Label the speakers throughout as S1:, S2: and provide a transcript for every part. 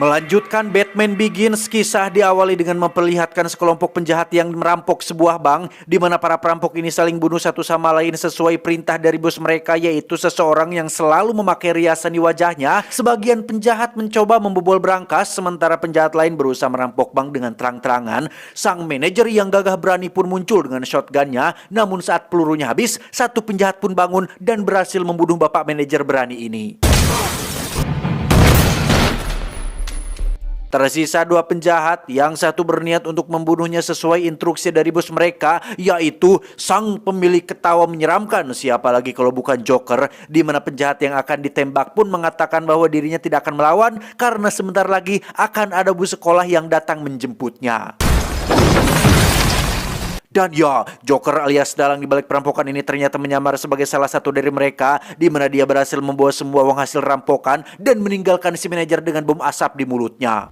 S1: Melanjutkan Batman Begins, kisah diawali dengan memperlihatkan sekelompok penjahat yang merampok sebuah bank di mana para perampok ini saling bunuh satu sama lain sesuai perintah dari bos mereka, yaitu seseorang yang selalu memakai riasan di wajahnya. Sebagian penjahat mencoba membobol brankas, sementara penjahat lain berusaha merampok bank dengan terang-terangan. Sang manajer yang gagah berani pun muncul dengan shotgunnya, namun saat pelurunya habis, satu penjahat pun bangun dan berhasil membunuh bapak manajer berani ini. Tersisa dua penjahat, yang satu berniat untuk membunuhnya sesuai instruksi dari bos mereka, yaitu sang pemilik ketawa menyeramkan, siapa lagi kalau bukan Joker, di mana penjahat yang akan ditembak pun mengatakan bahwa dirinya tidak akan melawan karena sebentar lagi akan ada bus sekolah yang datang menjemputnya. Dan ya, Joker alias dalang di balik perampokan ini ternyata menyamar sebagai salah satu dari mereka, di mana dia berhasil membawa semua uang hasil rampokan dan meninggalkan si manajer dengan bom asap di mulutnya.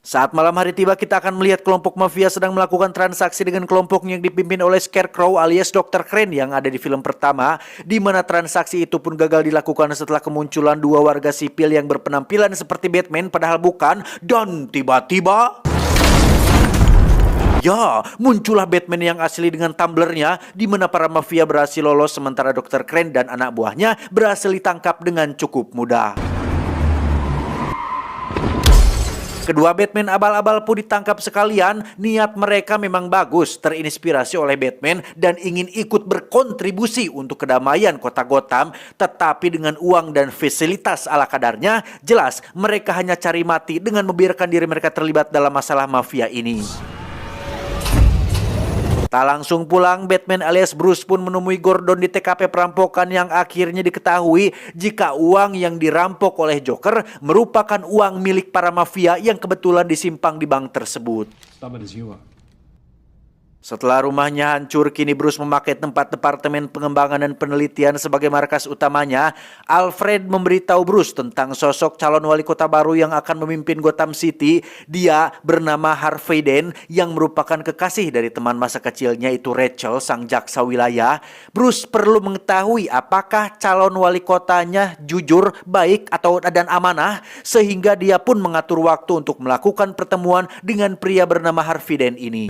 S1: Saat malam hari tiba, kita akan melihat kelompok mafia sedang melakukan transaksi dengan kelompok yang dipimpin oleh Scarecrow alias Dr. Crane yang ada di film pertama, di mana transaksi itu pun gagal dilakukan setelah kemunculan dua warga sipil yang berpenampilan seperti Batman padahal bukan, dan tiba-tiba ya, muncullah Batman yang asli dengan tumblernya, di mana para mafia berhasil lolos sementara Dr. Crane dan anak buahnya berhasil ditangkap dengan cukup mudah. Kedua Batman abal-abal pun ditangkap sekalian. Niat mereka memang bagus, terinspirasi oleh Batman dan ingin ikut berkontribusi untuk kedamaian kota Gotham. Tetapi dengan uang dan fasilitas ala kadarnya, jelas mereka hanya cari mati dengan membiarkan diri mereka terlibat dalam masalah mafia ini. Tak langsung pulang, Batman alias Bruce pun menemui Gordon di TKP perampokan yang akhirnya diketahui jika uang yang dirampok oleh Joker merupakan uang milik para mafia yang kebetulan disimpan di bank tersebut. Setelah rumahnya hancur, kini Bruce memakai tempat departemen pengembangan dan penelitian sebagai markas utamanya. Alfred memberitahu Bruce tentang sosok calon wali kota baru yang akan memimpin Gotham City. Dia bernama Harvey Dent yang merupakan kekasih dari teman masa kecilnya itu Rachel, sang jaksa wilayah. Bruce perlu mengetahui apakah calon wali kotanya jujur, baik, atau dan amanah, sehingga dia pun mengatur waktu untuk melakukan pertemuan dengan pria bernama Harvey Dent ini.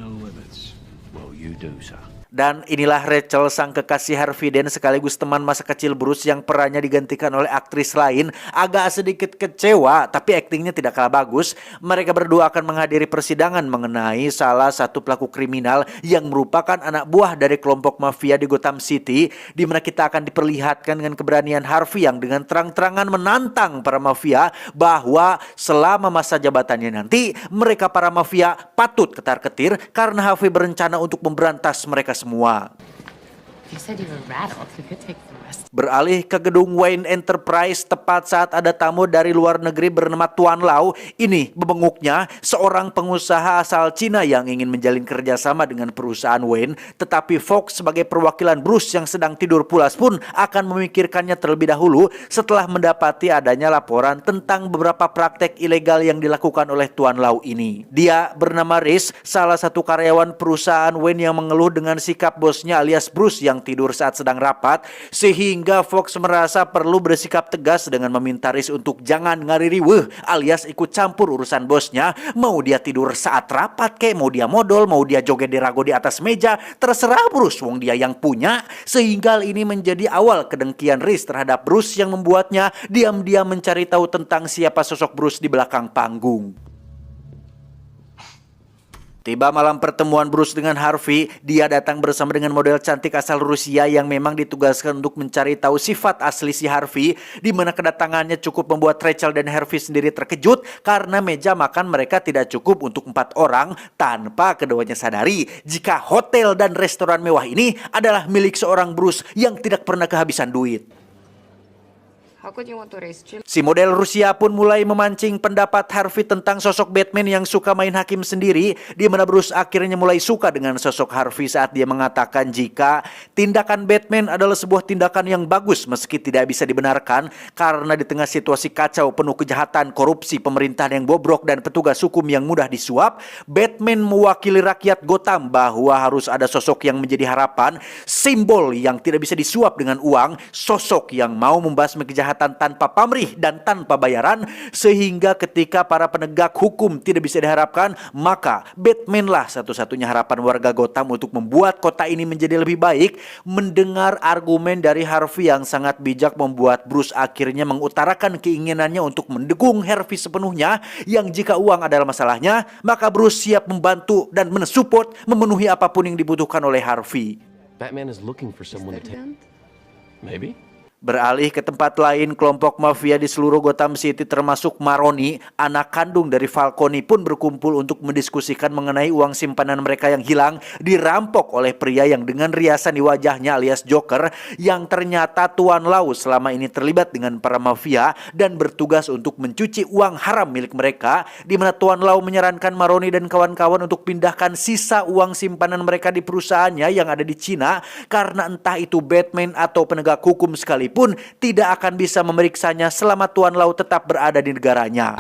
S2: No limits. Well, you do, sir.
S1: Dan inilah Rachel, sang kekasih Harvey Dent sekaligus teman masa kecil Bruce yang perannya digantikan oleh aktris lain. Agak sedikit kecewa, tapi aktingnya tidak kalah bagus. Mereka berdua akan menghadiri persidangan mengenai salah satu pelaku kriminal yang merupakan anak buah dari kelompok mafia di Gotham City, di mana kita akan diperlihatkan dengan keberanian Harvey yang dengan terang-terangan menantang para mafia bahwa selama masa jabatannya nanti, mereka para mafia patut ketar-ketir karena Harvey berencana untuk memberantas mereka semua. Beralih ke gedung Wayne Enterprise tepat saat ada tamu dari luar negeri bernama Tuan Lau. Ini bebenguknya seorang pengusaha asal Cina yang ingin menjalin kerjasama dengan perusahaan Wayne. Tetapi Fox sebagai perwakilan Bruce yang sedang tidur pulas pun akan memikirkannya terlebih dahulu setelah mendapati adanya laporan tentang beberapa praktek ilegal yang dilakukan oleh Tuan Lau ini. Dia bernama Riz, salah satu karyawan perusahaan Wayne yang mengeluh dengan sikap bosnya alias Bruce yang tidur saat sedang rapat, sehingga Fox merasa perlu bersikap tegas dengan meminta Riz untuk jangan ngaririweuh alias ikut campur urusan bosnya. Mau dia tidur saat rapat kek, mau dia modal, mau dia joget dirago di atas meja, terserah Bruce, wong dia yang punya. Sehingga hal ini menjadi awal kedengkian Riz terhadap Bruce yang membuatnya diam-diam mencari tahu tentang siapa sosok Bruce di belakang panggung. Tiba malam pertemuan Bruce dengan Harvey, dia datang bersama dengan model cantik asal Rusia yang memang ditugaskan untuk mencari tahu sifat asli si Harvey, di mana kedatangannya cukup membuat Rachel dan Harvey sendiri terkejut karena meja makan mereka tidak cukup untuk 4 orang, tanpa keduanya sadari jika hotel dan restoran mewah ini adalah milik seorang Bruce yang tidak pernah kehabisan duit. Si model Rusia pun mulai memancing pendapat Harvey tentang sosok Batman yang suka main hakim sendiri, di mana Bruce akhirnya mulai suka dengan sosok Harvey saat dia mengatakan jika tindakan Batman adalah sebuah tindakan yang bagus meski tidak bisa dibenarkan karena di tengah situasi kacau penuh kejahatan, korupsi, pemerintahan yang bobrok dan petugas hukum yang mudah disuap, Batman mewakili rakyat Gotham bahwa harus ada sosok yang menjadi harapan, simbol yang tidak bisa disuap dengan uang, sosok yang mau membasmi kejahatan tanpa pamrih dan tanpa bayaran, sehingga ketika para penegak hukum tidak bisa diharapkan, maka Batman lah satu-satunya harapan warga Gotham untuk membuat kota ini menjadi lebih baik. Mendengar argumen dari Harvey yang sangat bijak membuat Bruce akhirnya mengutarakan keinginannya untuk mendukung Harvey sepenuhnya, yang jika uang adalah masalahnya, maka Bruce siap membantu dan mensupport memenuhi apapun yang dibutuhkan oleh Harvey.
S3: Batman is looking for someone to take. Maybe.
S1: Beralih ke tempat lain, kelompok mafia di seluruh Gotham City termasuk Maroni, anak kandung dari Falcone, pun berkumpul untuk mendiskusikan mengenai uang simpanan mereka yang hilang dirampok oleh pria yang dengan riasan di wajahnya alias Joker, yang ternyata Tuan Lau selama ini terlibat dengan para mafia dan bertugas untuk mencuci uang haram milik mereka, di mana Tuan Lau menyarankan Maroni dan kawan-kawan untuk pindahkan sisa uang simpanan mereka di perusahaannya yang ada di Cina, karena entah itu Batman atau penegak hukum sekalipun tidak akan bisa memeriksanya selama Tuan Lau tetap berada di negaranya.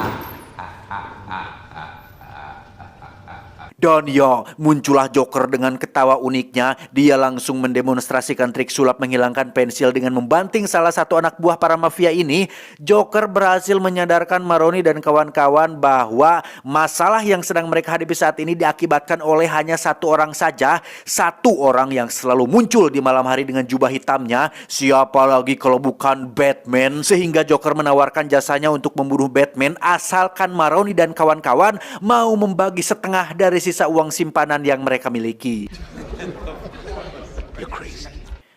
S1: Dan ya, muncullah Joker dengan ketawa uniknya. Dia langsung mendemonstrasikan trik sulap menghilangkan pensil dengan membanting salah satu anak buah para mafia ini. Joker berhasil menyadarkan Maroni dan kawan-kawan bahwa masalah yang sedang mereka hadapi saat ini diakibatkan oleh hanya satu orang saja. Satu orang yang selalu muncul di malam hari dengan jubah hitamnya. Siapa lagi kalau bukan Batman? Sehingga Joker menawarkan jasanya untuk membunuh Batman asalkan Maroni dan kawan-kawan mau membagi setengah dari sisa uang simpanan yang mereka miliki.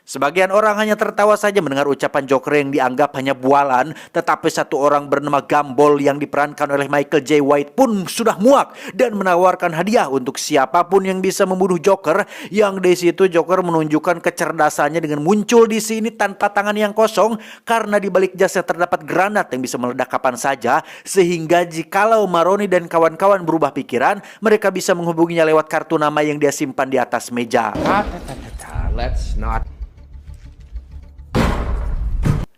S1: Sebagian orang hanya tertawa saja mendengar ucapan Joker yang dianggap hanya bualan, tetapi satu orang bernama Gumball yang diperankan oleh Michael J. White pun sudah muak dan menawarkan hadiah untuk siapapun yang bisa membunuh Joker. Yang di situ Joker menunjukkan kecerdasannya dengan muncul di sini tanpa tangan yang kosong, karena di balik jasnya terdapat granat yang bisa meledak kapan saja, sehingga jikalau Maroni dan kawan-kawan berubah pikiran, mereka bisa menghubunginya lewat kartu nama yang dia simpan di atas meja.
S3: Let's not.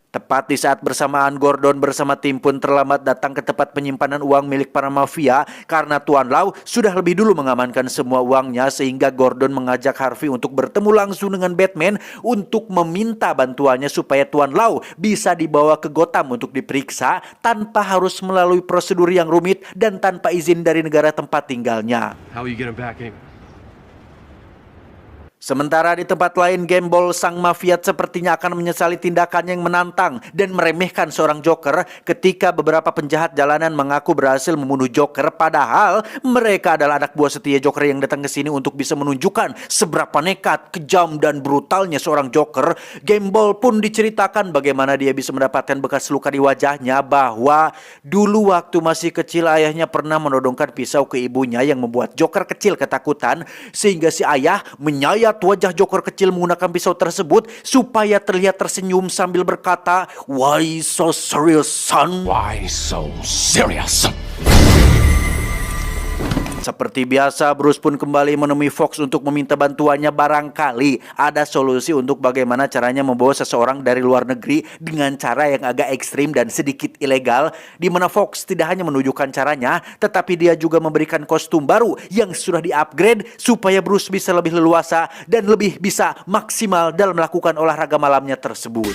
S1: Tepat di saat bersamaan, Gordon bersama tim pun terlambat datang ke tempat penyimpanan uang milik para mafia karena Tuan Lau sudah lebih dulu mengamankan semua uangnya, sehingga Gordon mengajak Harvey untuk bertemu langsung dengan Batman untuk meminta bantuannya supaya Tuan Lau bisa dibawa ke Gotham untuk diperiksa tanpa harus melalui prosedur yang rumit dan tanpa izin dari negara tempat tinggalnya.
S2: How will you get him back in?
S1: Sementara di tempat lain, Gumball sang mafiat sepertinya akan menyesali tindakannya yang menantang dan meremehkan seorang Joker ketika beberapa penjahat jalanan mengaku berhasil membunuh Joker, padahal mereka adalah anak buah setia Joker yang datang ke sini untuk bisa menunjukkan seberapa nekat, kejam, dan brutalnya seorang Joker. Gumball pun diceritakan bagaimana dia bisa mendapatkan bekas luka di wajahnya, bahwa dulu waktu masih kecil ayahnya pernah menodongkan pisau ke ibunya yang membuat Joker kecil ketakutan, sehingga si ayah menyayat wajah Joker kecil menggunakan pisau tersebut supaya terlihat tersenyum sambil berkata, "Why so serious, son?"
S3: Why so serious?
S1: Seperti biasa, Bruce pun kembali menemui Fox untuk meminta bantuannya. Barangkali ada solusi untuk bagaimana caranya membawa seseorang dari luar negeri dengan cara yang agak ekstrim dan sedikit ilegal, di mana Fox tidak hanya menunjukkan caranya, tetapi dia juga memberikan kostum baru yang sudah di-upgrade supaya Bruce bisa lebih leluasa dan lebih bisa maksimal dalam melakukan olahraga malamnya tersebut.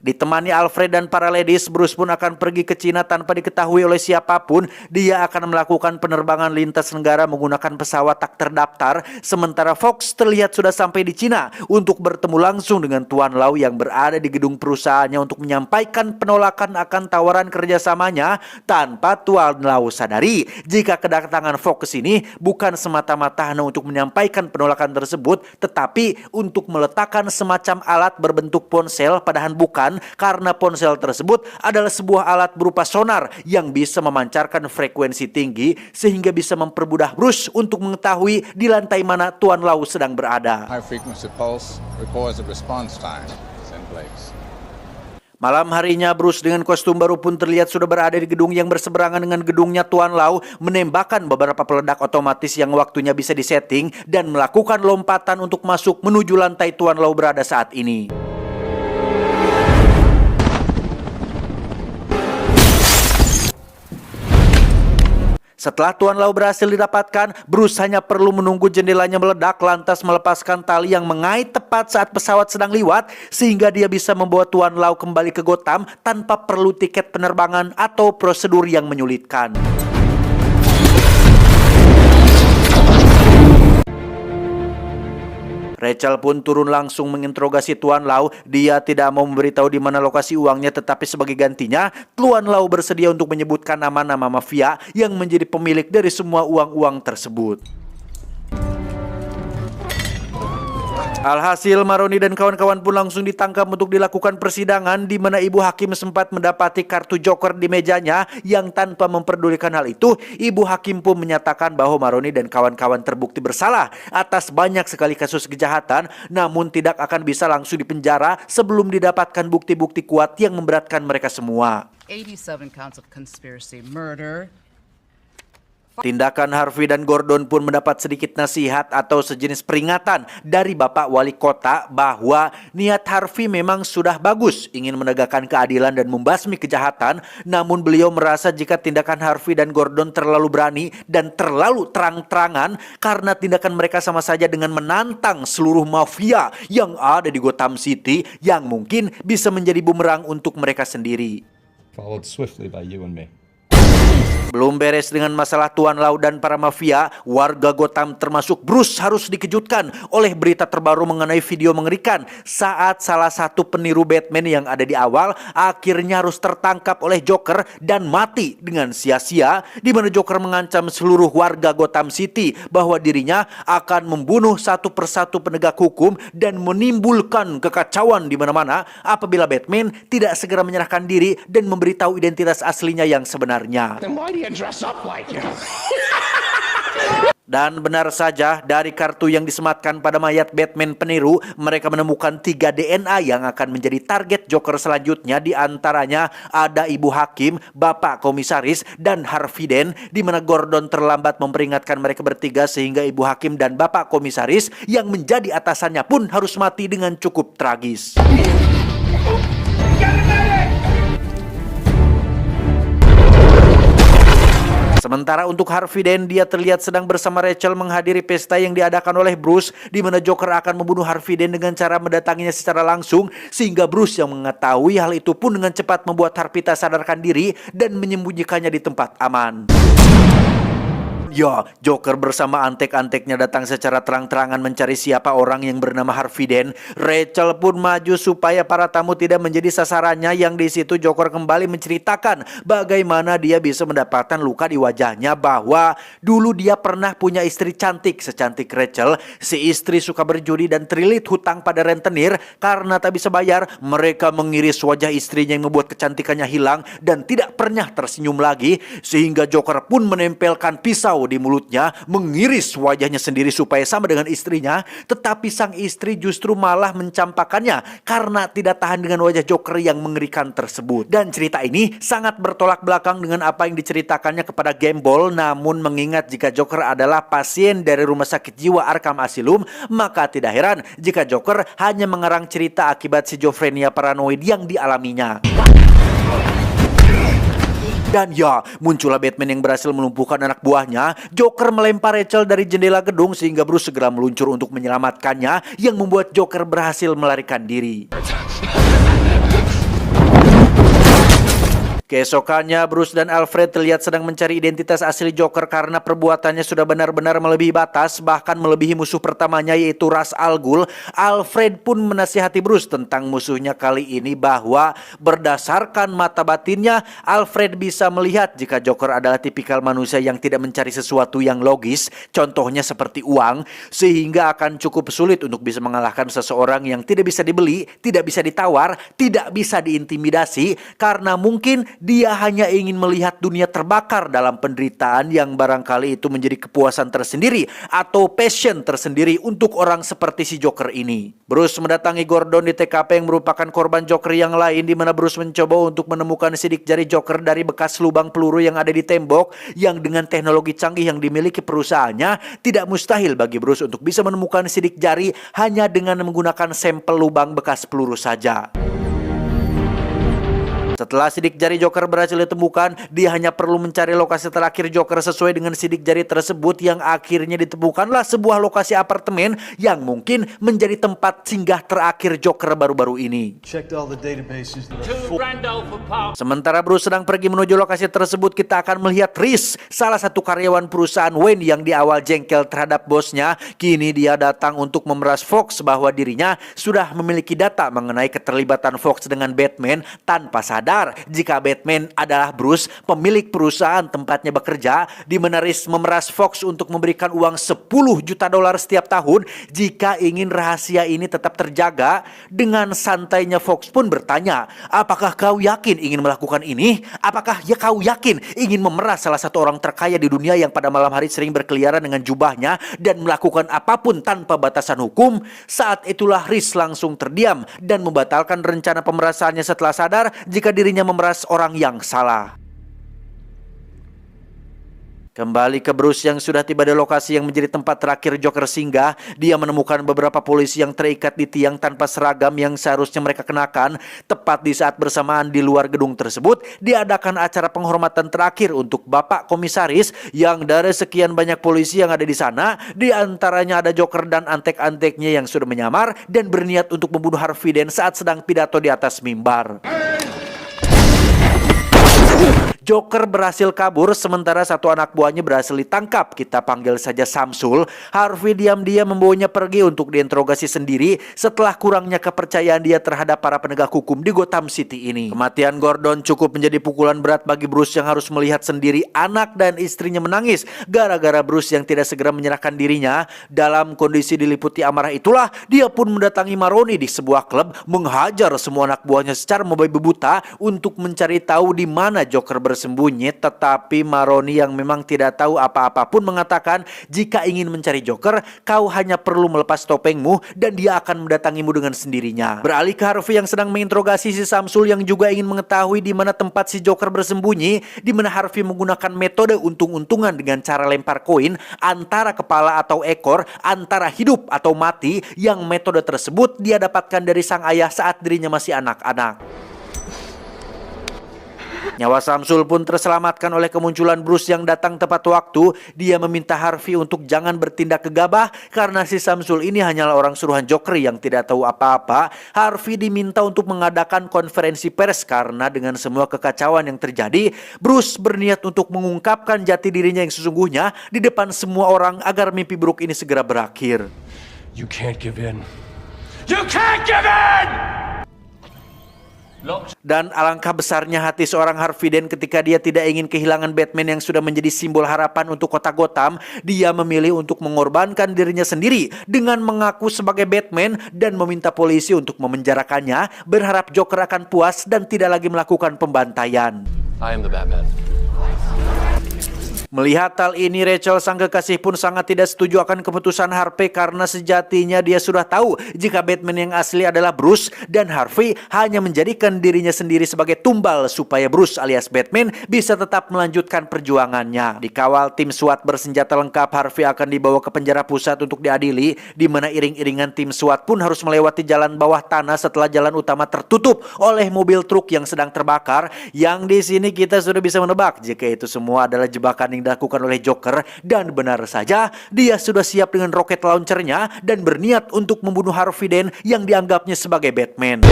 S1: Ditemani Alfred dan para ladies, Bruce pun akan pergi ke Cina tanpa diketahui oleh siapapun. Dia akan melakukan penerbangan lintas negara menggunakan pesawat tak terdaftar, sementara Fox terlihat sudah sampai di Cina untuk bertemu langsung dengan Tuan Lau yang berada di gedung perusahaannya untuk menyampaikan penolakan akan tawaran kerjasamanya, tanpa Tuan Lau sadari jika kedatangan Fox ke sini bukan semata-mata hanya untuk menyampaikan penolakan tersebut, tetapi untuk meletakkan semacam alat berbentuk ponsel, padahal bukan, karena ponsel tersebut adalah sebuah alat berupa sonar yang bisa memancarkan frekuensi tinggi sehingga bisa mempermudah Bruce untuk mengetahui di lantai mana Tuan Lau sedang berada.
S4: High frequency pulse records a response time in place.
S1: Malam harinya Bruce dengan kostum baru pun terlihat sudah berada di gedung yang berseberangan dengan gedungnya Tuan Lau, menembakkan beberapa peledak otomatis yang waktunya bisa disetting dan melakukan lompatan untuk masuk menuju lantai Tuan Lau berada saat ini. Setelah Tuan Lau berhasil didapatkan, Bruce hanya perlu menunggu jendelanya meledak lantas melepaskan tali yang mengait tepat saat pesawat sedang liwat sehingga dia bisa membawa Tuan Lau kembali ke Gotham tanpa perlu tiket penerbangan atau prosedur yang menyulitkan. Rachel pun turun langsung menginterogasi Tuan Lau. Dia tidak mau memberitahu di mana lokasi uangnya, tetapi sebagai gantinya, Tuan Lau bersedia untuk menyebutkan nama-nama mafia yang menjadi pemilik dari semua uang-uang tersebut. Alhasil Maroni dan kawan-kawan pun langsung ditangkap untuk dilakukan persidangan di mana Ibu Hakim sempat mendapati kartu Joker di mejanya yang tanpa memperdulikan hal itu, Ibu Hakim pun menyatakan bahwa Maroni dan kawan-kawan terbukti bersalah atas banyak sekali kasus kejahatan namun tidak akan bisa langsung dipenjara sebelum didapatkan bukti-bukti kuat yang memberatkan mereka semua.
S4: 87 counts of conspiracy, murder.
S1: Tindakan Harvey dan Gordon pun mendapat sedikit nasihat atau sejenis peringatan dari Bapak Wali Kota bahwa niat Harvey memang sudah bagus, ingin menegakkan keadilan dan membasmi kejahatan, namun beliau merasa jika tindakan Harvey dan Gordon terlalu berani dan terlalu terang-terangan karena tindakan mereka sama saja dengan menantang seluruh mafia yang ada di Gotham City yang mungkin bisa menjadi bumerang untuk mereka sendiri.
S5: Followed swiftly by you and me.
S1: Belum beres dengan masalah Tuan Lau dan para mafia, warga Gotham termasuk Bruce harus dikejutkan oleh berita terbaru mengenai video mengerikan saat salah satu peniru Batman yang ada di awal akhirnya harus tertangkap oleh Joker dan mati dengan sia-sia, di mana Joker mengancam seluruh warga Gotham City bahwa dirinya akan membunuh satu persatu penegak hukum dan menimbulkan kekacauan di mana-mana apabila Batman tidak segera menyerahkan diri dan memberitahu identitas aslinya yang sebenarnya.
S3: Then why do you dress up like him?
S1: Dan benar saja, dari kartu yang disematkan pada mayat Batman peniru, mereka menemukan 3 DNA yang akan menjadi target Joker selanjutnya. Di antaranya ada Ibu Hakim, Bapak Komisaris, dan Harvey Dent, di mana Gordon terlambat memperingatkan mereka bertiga sehingga Ibu Hakim dan Bapak Komisaris yang menjadi atasannya pun harus mati dengan cukup tragis. Sementara untuk Harvey Dent, dia terlihat sedang bersama Rachel menghadiri pesta yang diadakan oleh Bruce, di mana Joker akan membunuh Harvey Dent dengan cara mendatanginya secara langsung, sehingga Bruce yang mengetahui hal itu pun dengan cepat membuat Harvey tak sadarkan diri dan menyembunyikannya di tempat aman. Ya, Joker bersama antek-anteknya datang secara terang-terangan mencari siapa orang yang bernama Harvey Dent. Rachel pun maju supaya para tamu tidak menjadi sasarannya, yang di situ Joker kembali menceritakan bagaimana dia bisa mendapatkan luka di wajahnya, bahwa dulu dia pernah punya istri cantik secantik Rachel. Si istri suka berjudi dan terlilit hutang pada rentenir. Karena tak bisa bayar, mereka mengiris wajah istrinya yang membuat kecantikannya hilang dan tidak pernah tersenyum lagi, sehingga Joker pun menempelkan pisau di mulutnya, mengiris wajahnya sendiri supaya sama dengan istrinya. Tetapi sang istri justru malah mencampakannya karena tidak tahan dengan wajah Joker yang mengerikan tersebut. Dan cerita ini sangat bertolak belakang dengan apa yang diceritakannya kepada Gambol. Namun mengingat jika Joker adalah pasien dari rumah sakit jiwa Arkham Asylum, maka tidak heran jika Joker hanya mengarang cerita akibat schizofrenia paranoid yang dialaminya. Dan ya, muncullah Batman yang berhasil melumpuhkan anak buahnya. Joker melempar Rachel dari jendela gedung sehingga Bruce segera meluncur untuk menyelamatkannya, yang membuat Joker berhasil melarikan diri. Keesokannya, Bruce dan Alfred terlihat sedang mencari identitas asli Joker karena perbuatannya sudah benar-benar melebihi batas, bahkan melebihi musuh pertamanya yaitu Ra's al Ghul. Alfred pun menasihati Bruce tentang musuhnya kali ini bahwa berdasarkan mata batinnya, Alfred bisa melihat jika Joker adalah tipikal manusia yang tidak mencari sesuatu yang logis, contohnya seperti uang, sehingga akan cukup sulit untuk bisa mengalahkan seseorang yang tidak bisa dibeli, tidak bisa ditawar, tidak bisa diintimidasi, karena mungkin dia hanya ingin melihat dunia terbakar dalam penderitaan yang barangkali itu menjadi kepuasan tersendiri atau passion tersendiri untuk orang seperti si Joker ini. Bruce mendatangi Gordon di TKP yang merupakan korban Joker yang lain, di mana Bruce mencoba untuk menemukan sidik jari Joker dari bekas lubang peluru yang ada di tembok, yang dengan teknologi canggih yang dimiliki perusahaannya tidak mustahil bagi Bruce untuk bisa menemukan sidik jari hanya dengan menggunakan sampel lubang bekas peluru saja. Setelah sidik jari Joker berhasil ditemukan, dia hanya perlu mencari lokasi terakhir Joker sesuai dengan sidik jari tersebut, yang akhirnya ditemukanlah sebuah lokasi apartemen yang mungkin menjadi tempat singgah terakhir Joker baru-baru ini. Sementara Bruce sedang pergi menuju lokasi tersebut, kita akan melihat Rhys, salah satu karyawan perusahaan Wayne yang di awal jengkel terhadap bosnya. Kini dia datang untuk memeras Fox bahwa dirinya sudah memiliki data mengenai keterlibatan Fox dengan Batman, tanpa sadar jika Batman adalah Bruce, pemilik perusahaan tempatnya bekerja, di mana Rhys memeras Fox untuk memberikan uang $10 juta setiap tahun jika ingin rahasia ini tetap terjaga. Dengan santainya Fox pun bertanya, apakah kau yakin ingin melakukan ini? Apakah kau yakin ingin memeras salah satu orang terkaya di dunia yang pada malam hari sering berkeliaran dengan jubahnya dan melakukan apapun tanpa batasan hukum? Saat itulah Rhys langsung terdiam dan membatalkan rencana pemerasannya setelah sadar jika dirinya memeras orang yang salah. Kembali ke Bruce yang sudah tiba di lokasi yang menjadi tempat terakhir Joker singgah. Dia menemukan beberapa polisi yang terikat di tiang tanpa seragam yang seharusnya mereka kenakan. Tepat di saat bersamaan di luar gedung tersebut diadakan acara penghormatan terakhir untuk Bapak Komisaris, yang dari sekian banyak polisi yang ada di sana, di antaranya ada Joker dan antek-anteknya yang sudah menyamar dan berniat untuk membunuh Harvey Dent saat sedang pidato di atas mimbar. Joker berhasil kabur, sementara satu anak buahnya berhasil ditangkap. Kita panggil saja Samsul. Harvey diam-diam membawanya pergi untuk diinterogasi sendiri setelah kurangnya kepercayaan dia terhadap para penegak hukum di Gotham City ini. Kematian Gordon cukup menjadi pukulan berat bagi Bruce yang harus melihat sendiri anak dan istrinya menangis gara-gara Bruce yang tidak segera menyerahkan dirinya. Dalam kondisi diliputi amarah itulah dia pun mendatangi Maroni di sebuah klub, menghajar semua anak buahnya secara membabi buta untuk mencari tahu di mana Joker bersembunyi. Tetapi Maroni yang memang tidak tahu apa-apa pun mengatakan, jika ingin mencari Joker, kau hanya perlu melepas topengmu dan dia akan mendatangimu dengan sendirinya. Beralih ke Harvey yang sedang menginterogasi si Samsul yang juga ingin mengetahui di mana tempat si Joker bersembunyi, di mana Harvey menggunakan metode untung-untungan dengan cara lempar koin antara kepala atau ekor, antara hidup atau mati, yang metode tersebut dia dapatkan dari sang ayah saat dirinya masih anak-anak. Nyawa Samsul pun terselamatkan oleh kemunculan Bruce yang datang tepat waktu. Dia meminta Harvey untuk jangan bertindak gegabah karena si Samsul ini hanyalah orang suruhan Joker yang tidak tahu apa-apa. Harvey diminta untuk mengadakan konferensi pers karena dengan semua kekacauan yang terjadi, Bruce berniat untuk mengungkapkan jati dirinya yang sesungguhnya di depan semua orang agar mimpi buruk ini segera berakhir.
S3: You can't give in. You can't give in!
S1: Dan alangkah besarnya hati seorang Harvey Dent ketika dia tidak ingin kehilangan Batman yang sudah menjadi simbol harapan untuk kota Gotham. Dia memilih untuk mengorbankan dirinya sendiri dengan mengaku sebagai Batman dan meminta polisi untuk memenjarakannya, berharap Joker akan puas dan tidak lagi melakukan pembantaian.
S3: I am the Batman.
S1: Melihat hal ini, Rachel sang kekasih pun sangat tidak setuju akan keputusan Harvey karena sejatinya dia sudah tahu jika Batman yang asli adalah Bruce, dan Harvey hanya menjadikan dirinya sendiri sebagai tumbal supaya Bruce alias Batman bisa tetap melanjutkan perjuangannya. Dikawal tim SWAT bersenjata lengkap, Harvey akan dibawa ke penjara pusat untuk diadili, di mana iring-iringan tim SWAT pun harus melewati jalan bawah tanah setelah jalan utama tertutup oleh mobil truk yang sedang terbakar. Yang di sini kita sudah bisa menebak jika itu semua adalah jebakan yang dilakukan oleh Joker, dan benar saja dia sudah siap dengan roket launchernya dan berniat untuk membunuh Harvey Dent yang dianggapnya sebagai Batman.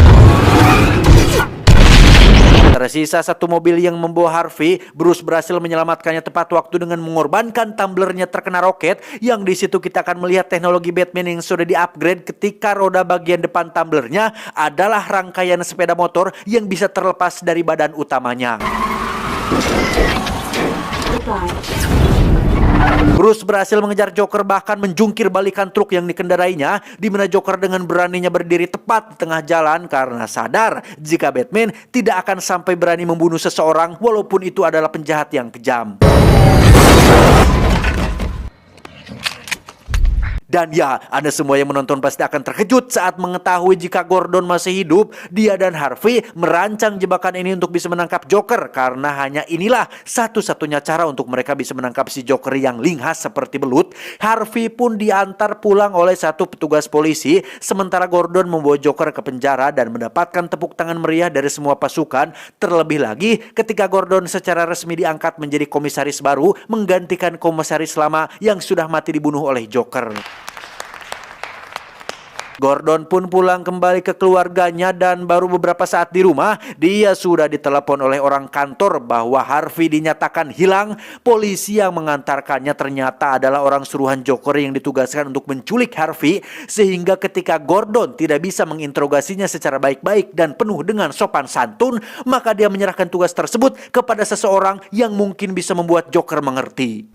S1: Tersisa satu mobil yang membawa Harvey. Bruce berhasil menyelamatkannya tepat waktu dengan mengorbankan tumblernya terkena roket, yang di situ kita akan melihat teknologi Batman yang sudah di-upgrade ketika roda bagian depan tumblernya adalah rangkaian sepeda motor yang bisa terlepas dari badan utamanya. Bruce berhasil mengejar Joker, bahkan menjungkir balikan truk yang dikendarainya, di mana Joker dengan beraninya berdiri tepat di tengah jalan karena sadar jika Batman tidak akan sampai berani membunuh seseorang walaupun itu adalah penjahat yang kejam. Dan ya, Anda semua yang menonton pasti akan terkejut saat mengetahui jika Gordon masih hidup. Dia dan Harvey merancang jebakan ini untuk bisa menangkap Joker, karena hanya inilah satu-satunya cara untuk mereka bisa menangkap si Joker yang linghas seperti belut. Harvey pun diantar pulang oleh satu petugas polisi, sementara Gordon membawa Joker ke penjara dan mendapatkan tepuk tangan meriah dari semua pasukan. Terlebih lagi ketika Gordon secara resmi diangkat menjadi komisaris baru, menggantikan komisaris lama yang sudah mati dibunuh oleh Joker. Gordon pun pulang kembali ke keluarganya dan baru beberapa saat di rumah, dia sudah ditelepon oleh orang kantor bahwa Harvey dinyatakan hilang. Polisi yang mengantarkannya ternyata adalah orang suruhan Joker yang ditugaskan untuk menculik Harvey, sehingga ketika Gordon tidak bisa menginterogasinya secara baik-baik dan penuh dengan sopan santun, maka dia menyerahkan tugas tersebut kepada seseorang yang mungkin bisa membuat Joker mengerti.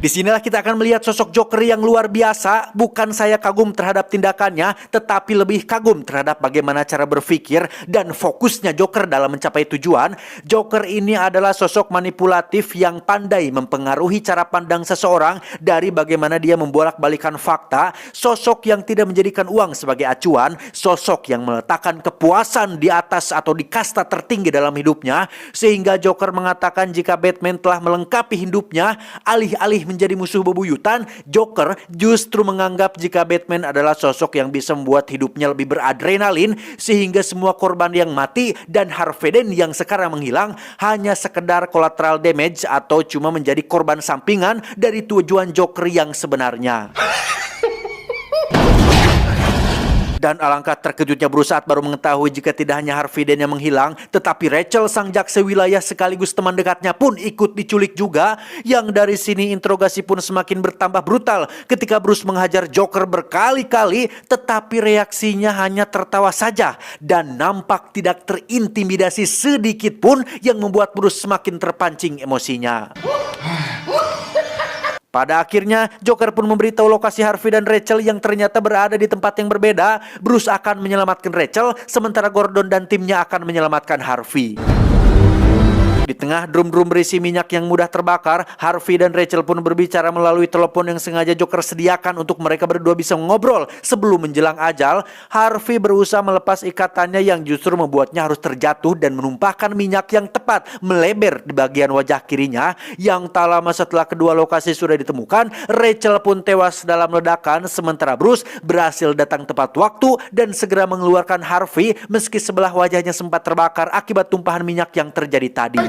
S1: Disinilah kita akan melihat sosok Joker yang luar biasa. Bukan saya kagum terhadap tindakannya, tetapi lebih kagum terhadap bagaimana cara berpikir dan fokusnya Joker dalam mencapai tujuan. Joker ini adalah sosok manipulatif yang pandai mempengaruhi cara pandang seseorang dari bagaimana dia membolak-balikan fakta. Sosok yang tidak menjadikan uang sebagai acuan, sosok yang meletakkan kepuasan di atas atau di kasta tertinggi dalam hidupnya, sehingga Joker mengatakan jika Batman telah melengkapi hidupnya, alih-alih menjadi musuh bebuyutan, Joker justru menganggap jika Batman adalah sosok yang bisa membuat hidupnya lebih beradrenalin, sehingga semua korban yang mati dan Harvey Dent yang sekarang menghilang hanya sekedar collateral damage atau cuma menjadi korban sampingan dari tujuan Joker yang sebenarnya. Dan alangkah terkejutnya Bruce saat baru mengetahui jika tidak hanya Harvey Dent yang menghilang, tetapi Rachel, sang jaksa wilayah sekaligus teman dekatnya pun ikut diculik juga. Yang dari sini interogasi pun semakin bertambah brutal ketika Bruce menghajar Joker berkali-kali, tetapi reaksinya hanya tertawa saja dan nampak tidak terintimidasi sedikit pun, yang membuat Bruce semakin terpancing emosinya. Pada akhirnya, Joker pun memberitahu lokasi Harvey dan Rachel yang ternyata berada di tempat yang berbeda. Bruce akan menyelamatkan Rachel, sementara Gordon dan timnya akan menyelamatkan Harvey. Di tengah drum-drum berisi minyak yang mudah terbakar, Harvey dan Rachel pun berbicara melalui telepon yang sengaja Joker sediakan untuk mereka berdua bisa ngobrol sebelum menjelang ajal. Harvey berusaha melepas ikatannya yang justru membuatnya harus terjatuh dan menumpahkan minyak yang tepat meleber di bagian wajah kirinya. Yang tak lama setelah kedua lokasi sudah ditemukan, Rachel pun tewas dalam ledakan, sementara Bruce berhasil datang tepat waktu dan segera mengeluarkan Harvey meski sebelah wajahnya sempat terbakar akibat tumpahan minyak yang terjadi tadi.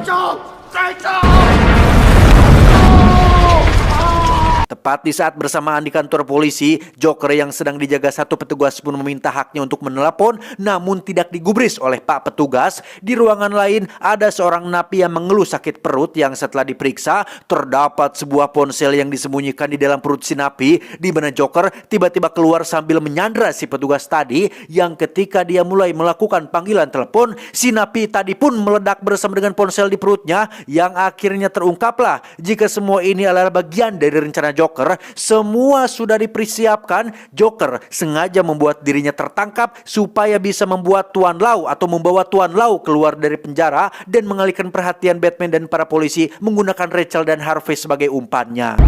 S1: Tepat di saat bersamaan di kantor polisi, Joker yang sedang dijaga satu petugas pun meminta haknya untuk menelepon, namun tidak digubris oleh Pak Petugas. Di ruangan lain, ada seorang napi yang mengeluh sakit perut yang setelah diperiksa, terdapat sebuah ponsel yang disembunyikan di dalam perut si napi, di mana Joker tiba-tiba keluar sambil menyandra si petugas tadi, yang ketika dia mulai melakukan panggilan telepon, si napi tadi pun meledak bersama dengan ponsel di perutnya, yang akhirnya terungkaplah jika semua ini adalah bagian dari rencana Joker. Semua sudah dipersiapkan. Joker sengaja membuat dirinya tertangkap supaya bisa membuat Tuan Lau atau membawa Tuan Lau keluar dari penjara dan mengalihkan perhatian Batman dan para polisi menggunakan Rachel dan Harvey sebagai umpannya.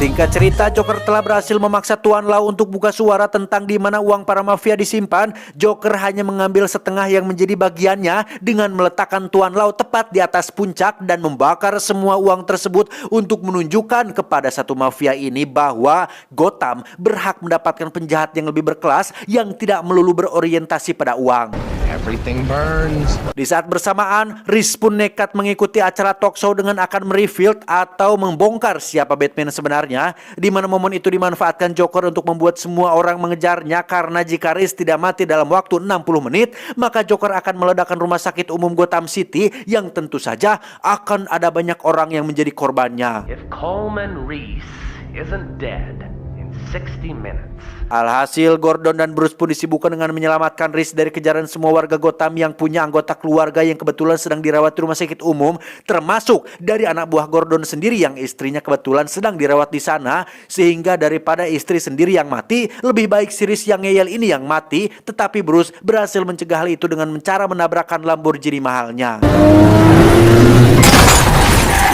S1: Singkat cerita, Joker telah berhasil memaksa Tuan Lau untuk buka suara tentang di mana uang para mafia disimpan. Joker hanya mengambil setengah yang menjadi bagiannya dengan meletakkan Tuan Lau tepat di atas puncak dan membakar semua uang tersebut untuk menunjukkan kepada satu mafia ini bahwa Gotham berhak mendapatkan penjahat yang lebih berkelas yang tidak melulu berorientasi pada uang.
S3: Everything burns.
S1: Di saat bersamaan, Reese pun nekat mengikuti acara talk show dengan akan mereveal atau membongkar siapa Batman sebenarnya, di mana momen itu dimanfaatkan Joker untuk membuat semua orang mengejarnya, karena jika Reese tidak mati dalam waktu 60 menit, maka Joker akan meledakkan rumah sakit umum Gotham City yang tentu saja akan ada banyak orang yang menjadi korbannya.
S6: If Coleman Reese isn't dead in 60 minutes.
S1: Alhasil, Gordon dan Bruce pun disibukkan dengan menyelamatkan Reese dari kejaran semua warga Gotham yang punya anggota keluarga yang kebetulan sedang dirawat di rumah sakit umum, termasuk dari anak buah Gordon sendiri yang istrinya kebetulan sedang dirawat di sana, sehingga daripada istri sendiri yang mati, lebih baik si Reese yang ngeyel ini yang mati, tetapi Bruce berhasil mencegah hal itu dengan cara menabrakkan Lamborghini mahalnya.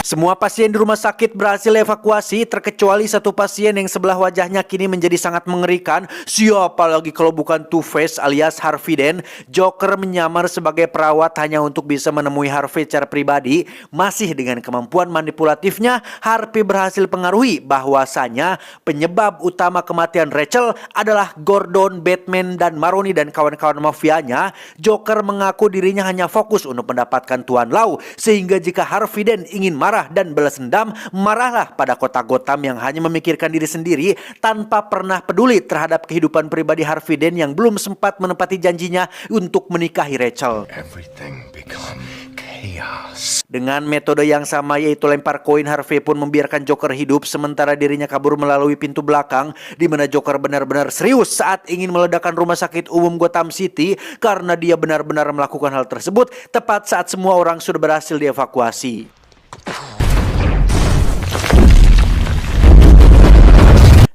S1: Semua pasien di rumah sakit berhasil evakuasi, terkecuali satu pasien yang sebelah wajahnya kini menjadi sangat mengerikan. Siapa lagi kalau bukan Two-Face alias Harvey Dent. Joker menyamar sebagai perawat hanya untuk bisa menemui Harvey secara pribadi. Masih dengan kemampuan manipulatifnya, Harvey berhasil pengaruhi bahwasanya penyebab utama kematian Rachel adalah Gordon, Batman, dan Maroni dan kawan-kawan mafianya. Joker mengaku dirinya hanya fokus untuk mendapatkan Tuan Lau, sehingga jika Harvey Dent ingin marah dan balas dendam, marahlah pada kota Gotham yang hanya memikirkan diri sendiri tanpa pernah peduli terhadap kehidupan pribadi Harvey Dent yang belum sempat menepati janjinya untuk menikahi Rachel.
S2: Everything become chaos.
S1: Dengan metode yang sama, yaitu lempar koin, Harvey pun membiarkan Joker hidup sementara dirinya kabur melalui pintu belakang, di mana Joker benar-benar serius saat ingin meledakkan rumah sakit umum Gotham City karena dia benar-benar melakukan hal tersebut tepat saat semua orang sudah berhasil dievakuasi.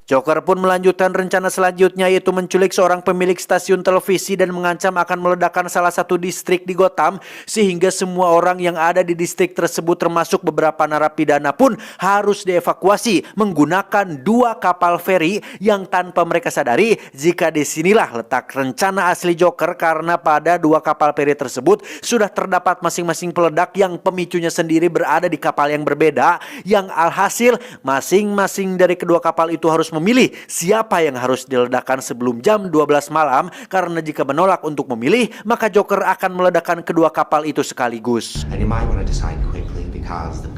S1: Joker pun melanjutkan rencana selanjutnya, yaitu menculik seorang pemilik stasiun televisi dan mengancam akan meledakkan salah satu distrik di Gotham, sehingga semua orang yang ada di distrik tersebut termasuk beberapa narapidana pun harus dievakuasi menggunakan 2 kapal feri yang tanpa mereka sadari jika disinilah letak rencana asli Joker, karena pada 2 kapal feri tersebut sudah terdapat masing-masing peledak yang pemicunya sendiri berada di kapal yang berbeda, yang alhasil masing-masing dari kedua kapal itu harus memilih siapa yang harus diledakkan sebelum jam 12 malam, karena jika menolak untuk memilih, maka Joker akan meledakkan kedua kapal itu sekaligus.
S7: And you might want to decide quickly because the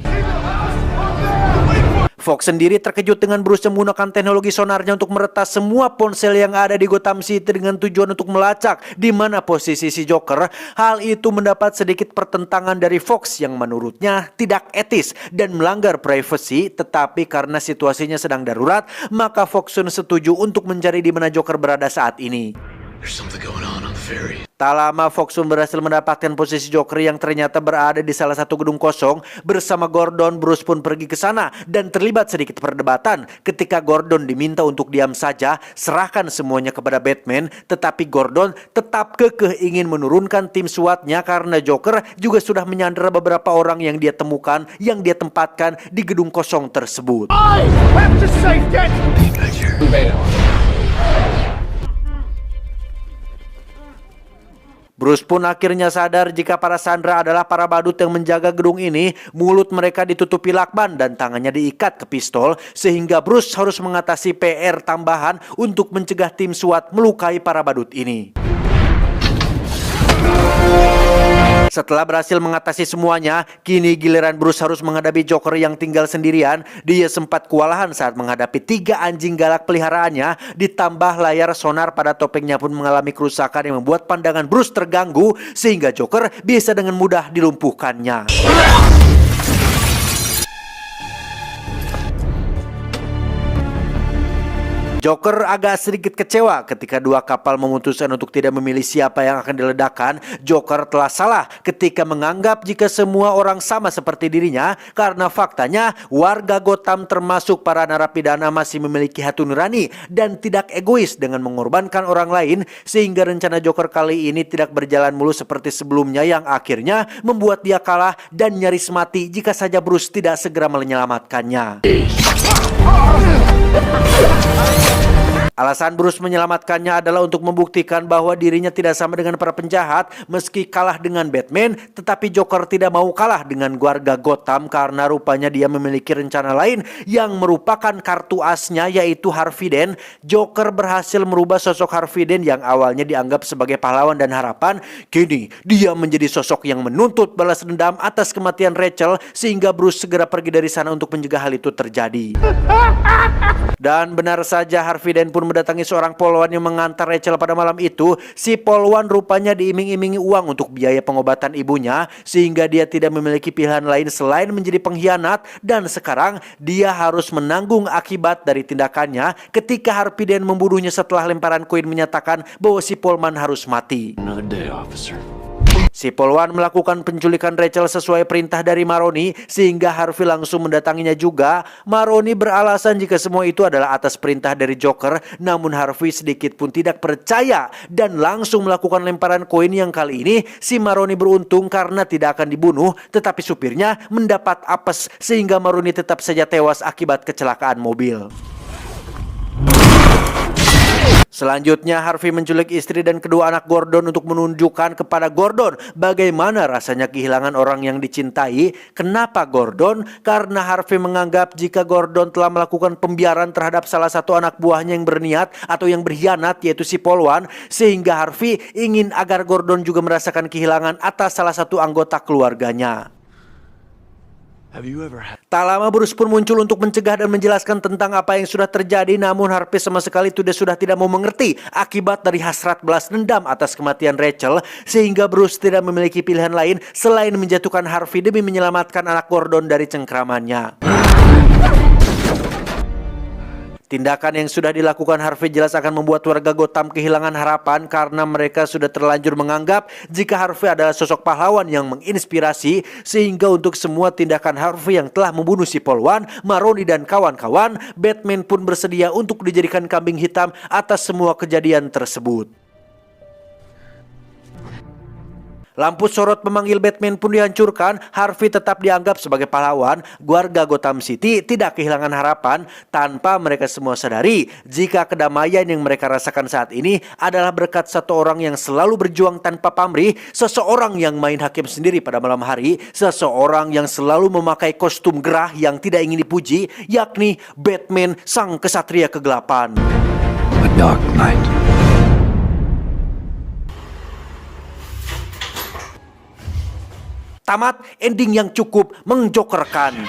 S1: Fox sendiri terkejut dengan Bruce menggunakan teknologi sonarnya untuk meretas semua ponsel yang ada di Gotham City dengan tujuan untuk melacak di mana posisi si Joker. Hal itu mendapat sedikit pertentangan dari Fox yang menurutnya tidak etis dan melanggar privasi, tetapi karena situasinya sedang darurat, maka Fox setuju untuk mencari di mana Joker berada saat ini.
S2: There's something going on the ferry.
S1: Tak lama, Fox berhasil mendapatkan posisi Joker yang ternyata berada di salah satu gedung kosong. Bersama Gordon, Bruce pun pergi ke sana dan terlibat sedikit perdebatan. Ketika Gordon diminta untuk diam saja, serahkan semuanya kepada Batman, tetapi Gordon tetap kekeh ingin menurunkan tim SWAT-nya karena Joker juga sudah menyandera beberapa orang yang dia temukan, yang dia tempatkan di gedung kosong tersebut. Bruce pun akhirnya sadar jika para sandera adalah para badut yang menjaga gedung ini. Mulut mereka ditutupi lakban dan tangannya diikat ke pistol, sehingga Bruce harus mengatasi PR tambahan untuk mencegah tim SWAT melukai para badut ini. Setelah berhasil mengatasi semuanya, kini giliran Bruce harus menghadapi Joker yang tinggal sendirian. Dia sempat kewalahan saat menghadapi 3 anjing galak peliharaannya, ditambah layar sonar pada topengnya pun mengalami kerusakan yang membuat pandangan Bruce terganggu, sehingga Joker bisa dengan mudah dilumpuhkannya. Joker agak sedikit kecewa ketika 2 kapal memutuskan untuk tidak memilih siapa yang akan diledakkan. Joker telah salah ketika menganggap jika semua orang sama seperti dirinya, karena faktanya warga Gotham termasuk para narapidana masih memiliki hati nurani dan tidak egois dengan mengorbankan orang lain, sehingga rencana Joker kali ini tidak berjalan mulus seperti sebelumnya yang akhirnya membuat dia kalah dan nyaris mati jika saja Bruce tidak segera menyelamatkannya. Alasan Bruce menyelamatkannya adalah untuk membuktikan bahwa dirinya tidak sama dengan para penjahat. Meski kalah dengan Batman, tetapi Joker tidak mau kalah dengan warga Gotham karena rupanya dia memiliki rencana lain yang merupakan kartu asnya, yaitu Harvey Dent. Joker berhasil merubah sosok Harvey Dent yang awalnya dianggap sebagai pahlawan dan harapan. Kini dia menjadi sosok yang menuntut balas dendam atas kematian Rachel, sehingga Bruce segera pergi dari sana untuk mencegah hal itu terjadi. Dan benar saja, Harvey Dent pun pun mendatangi seorang polwan yang mengantar Rachel pada malam itu. Si polwan rupanya diiming-imingi uang untuk biaya pengobatan ibunya, sehingga dia tidak memiliki pilihan lain selain menjadi pengkhianat, dan sekarang dia harus menanggung akibat dari tindakannya ketika Harvey Dent membunuhnya setelah lemparan koin menyatakan bahwa si polwan harus mati.
S3: Another day, officer.
S1: Si polwan melakukan penculikan Rachel sesuai perintah dari Maroni, sehingga Harvey langsung mendatanginya juga. Maroni beralasan jika semua itu adalah atas perintah dari Joker, namun Harvey sedikit pun tidak percaya dan langsung melakukan lemparan koin yang kali ini si Maroni beruntung karena tidak akan dibunuh, tetapi supirnya mendapat apes sehingga Maroni tetap saja tewas akibat kecelakaan mobil. Selanjutnya Harvey menculik istri dan kedua anak Gordon untuk menunjukkan kepada Gordon bagaimana rasanya kehilangan orang yang dicintai. Kenapa Gordon? Karena Harvey menganggap jika Gordon telah melakukan pembiaran terhadap salah satu anak buahnya yang berniat atau yang berkhianat, yaitu si polwan, sehingga Harvey ingin agar Gordon juga merasakan kehilangan atas salah satu anggota keluarganya.
S2: Have you ever had...
S1: Tak lama Bruce pun muncul untuk mencegah dan menjelaskan tentang apa yang sudah terjadi, namun Harvey sama sekali sudah tidak mau mengerti akibat dari hasrat balas dendam atas kematian Rachel, sehingga Bruce tidak memiliki pilihan lain selain menjatuhkan Harvey demi menyelamatkan anak Gordon dari cengkramannya. Tindakan yang sudah dilakukan Harvey jelas akan membuat warga Gotham kehilangan harapan karena mereka sudah terlanjur menganggap jika Harvey adalah sosok pahlawan yang menginspirasi, sehingga untuk semua tindakan Harvey yang telah membunuh si polwan, Maroni dan kawan-kawan, Batman pun bersedia untuk dijadikan kambing hitam atas semua kejadian tersebut. Lampu sorot pemanggil Batman pun dihancurkan. Harvey tetap dianggap sebagai pahlawan. Warga Gotham City tidak kehilangan harapan tanpa mereka semua sadari jika kedamaian yang mereka rasakan saat ini adalah berkat satu orang yang selalu berjuang tanpa pamrih, seseorang yang main hakim sendiri pada malam hari, seseorang yang selalu memakai kostum gerah yang tidak ingin dipuji, yakni Batman, sang kesatria kegelapan.
S2: The Dark Knight.
S1: Tamat ending yang cukup menjokerkan.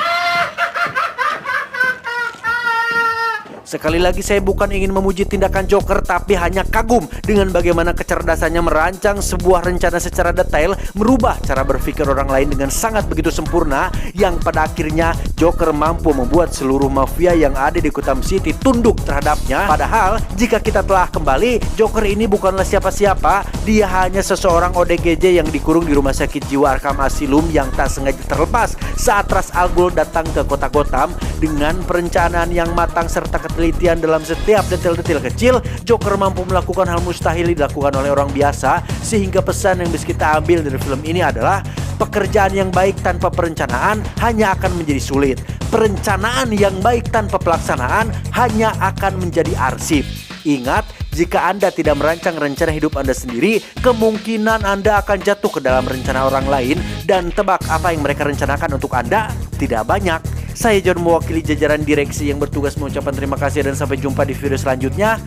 S1: Sekali lagi saya bukan ingin memuji tindakan Joker, tapi hanya kagum dengan bagaimana kecerdasannya merancang sebuah rencana secara detail, merubah cara berpikir orang lain dengan sangat begitu sempurna, yang pada akhirnya Joker mampu membuat seluruh mafia yang ada di Gotham City tunduk terhadapnya. Padahal jika kita telah kembali, Joker ini bukanlah siapa-siapa, dia hanya seseorang ODGJ yang dikurung di rumah sakit jiwa Arkham Asylum yang tak sengaja terlepas saat Ra's al Ghul datang ke kota Gotham. Dengan perencanaan yang matang serta ketelitian dalam setiap detail-detail kecil, Joker mampu melakukan hal mustahil dilakukan oleh orang biasa, sehingga pesan yang bisa kita ambil dari film ini adalah pekerjaan yang baik tanpa perencanaan hanya akan menjadi sulit. Perencanaan yang baik tanpa pelaksanaan hanya akan menjadi arsip. Ingat, jika Anda tidak merancang rencana hidup Anda sendiri, kemungkinan Anda akan jatuh ke dalam rencana orang lain, dan tebak apa yang mereka rencanakan untuk Anda? Tidak banyak. Saya John mewakili jajaran direksi yang bertugas mengucapkan terima kasih dan sampai jumpa di video selanjutnya.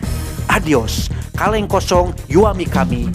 S1: Adios. Kaleng kosong, Yuami kami.